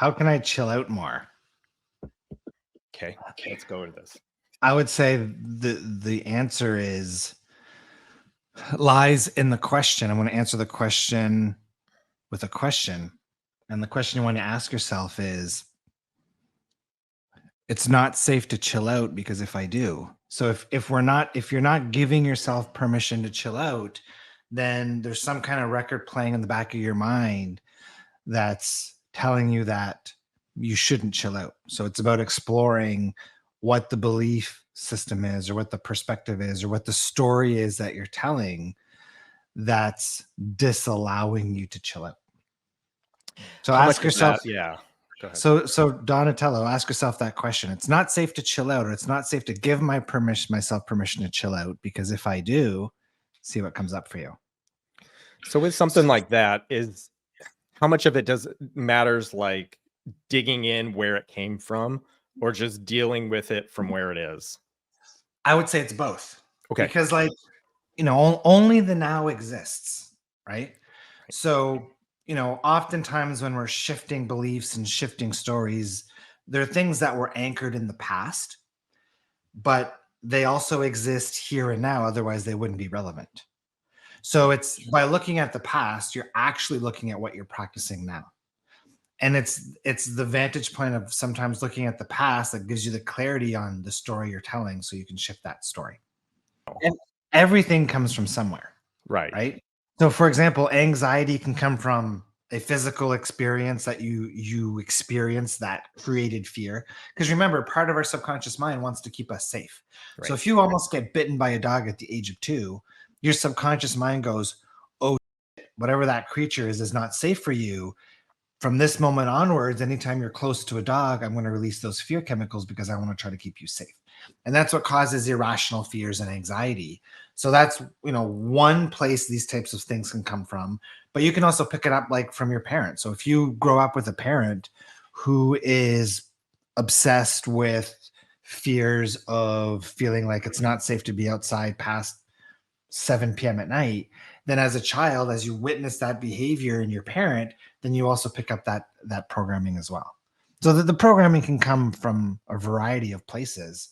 how can I chill out more? Okay, let's go to this. I would say the answer lies in the question. I'm going to answer the question with a question. And the question you want to ask yourself is, it's not safe to chill out because if I do. So if you're not giving yourself permission to chill out, then there's some kind of record playing in the back of your mind that's telling you that you shouldn't chill out. So it's about exploring what the belief system is, or what the perspective is, or what the story is that you're telling that's disallowing you to chill out. So How ask much of yourself, that? Yeah. Go ahead. so Donatello, ask yourself that question. It's not safe to chill out, or it's not safe to give myself permission to chill out, because if I do, see what comes up for you. So with something like that, is how much of it does matters like digging in where it came from, or just dealing with it from where it is? I would say it's both. Okay. Because like, only the now exists, right? So, oftentimes when we're shifting beliefs and shifting stories, there are things that were anchored in the past, but they also exist here and now. Otherwise, they wouldn't be relevant. So it's by looking at the past, you're actually looking at what you're practicing now. And it's the vantage point of sometimes looking at the past that gives you the clarity on the story you're telling, so you can shift that story. And everything comes from somewhere, Right. right? So for example, anxiety can come from a physical experience that you experience that created fear. Because remember, part of our subconscious mind wants to keep us safe. So Right. if you almost get bitten by a dog at the age of 2, your subconscious mind goes, oh, whatever that creature is not safe for you. From this moment onwards, anytime you're close to a dog, I'm going to release those fear chemicals because I want to try to keep you safe. And that's what causes irrational fears and anxiety. So that's, one place these types of things can come from. But you can also pick it up like from your parents. So if you grow up with a parent who is obsessed with fears of feeling like it's not safe to be outside past 7 p.m. at night, then as a child, as you witness that behavior in your parent, then you also pick up that programming as well. So that the programming can come from a variety of places.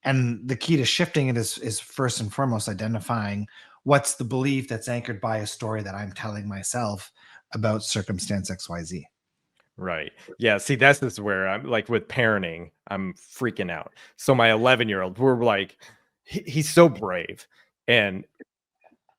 And the key to shifting it is first and foremost identifying what's the belief that's anchored by a story that I'm telling myself about circumstance XYZ. Right. Yeah. See, this is where I'm like with parenting, I'm freaking out. So my 11-year-old, we're like, he's so brave and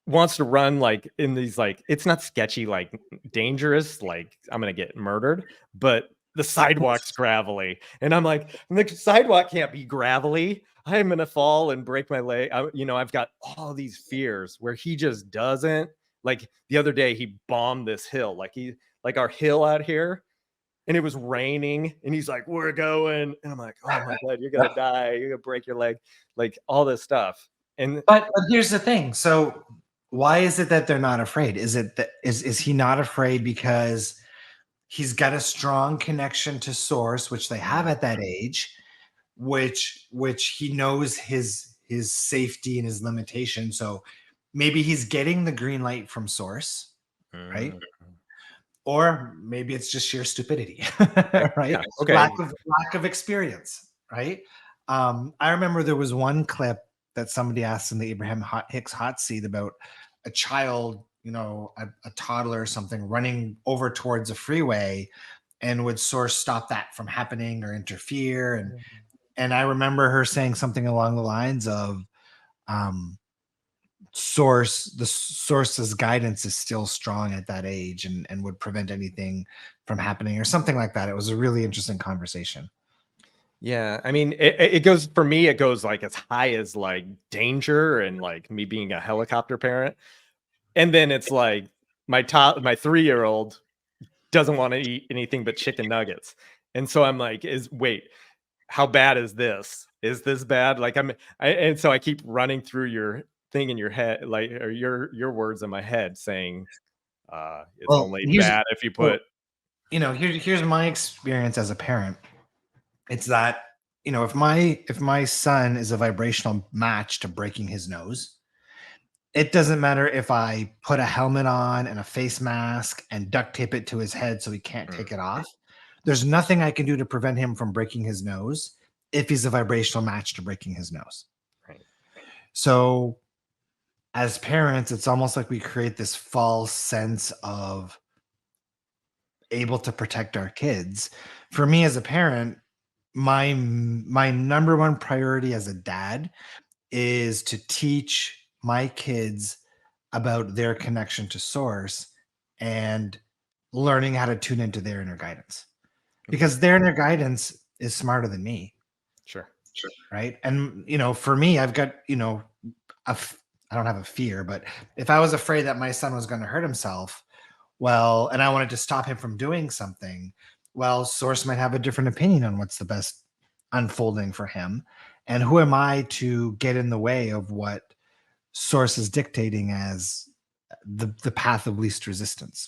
wants to run like in these, like, it's not sketchy, like dangerous, like I'm going to get murdered, but the sidewalk's gravelly. And I'm like, the sidewalk can't be gravelly. I'm going to fall and break my leg. I've got all these fears where he just doesn't. Like the other day, he bombed this hill, like our hill out here, and it was raining, and he's like, we're going. And I'm like, oh my God, you're going to die. You're going to break your leg, like all this stuff. But here's the thing. So why is it that they're not afraid? Is it that is he not afraid because he's got a strong connection to source, which they have at that age, which he knows his safety and his limitation. So maybe he's getting the green light from source, right? Or maybe it's just sheer stupidity, Okay. right? Yeah. Okay. Lack of experience, right? I remember there was one clip that somebody asked in the Abraham-Hicks hot seat about a child, a toddler or something running over towards a freeway, and would source stop that from happening or interfere. And I remember her saying something along the lines of, um, the source's guidance is still strong at that age, and would prevent anything from happening or something like that. It was a really interesting conversation. Yeah, I mean, it goes, for me, it goes like as high as like danger and like me being a helicopter parent. And then it's like my 3-year-old doesn't want to eat anything but chicken nuggets. And so I'm like, wait, how bad is this? Is this bad? Like and so I keep running through your thing in your head, like, or your words in my head saying, it's Well, only bad if you put. here's my experience as a parent. It's that, if my son is a vibrational match to breaking his nose, it doesn't matter if I put a helmet on and a face mask and duct tape it to his head so he can't take it off. There's nothing I can do to prevent him from breaking his nose if he's a vibrational match to breaking his nose. Right. So as parents, it's almost like we create this false sense of able to protect our kids. For me as a parent, my number one priority as a dad is to teach my kids about their connection to source and learning how to tune into their inner guidance, because their inner guidance is smarter than me. Sure. Right. And, for me, I've got, I don't have a fear, but if I was afraid that my son was going to hurt himself, well, and I wanted to stop him from doing something, well, source might have a different opinion on what's the best unfolding for him. And who am I to get in the way of what source is dictating as the path of least resistance?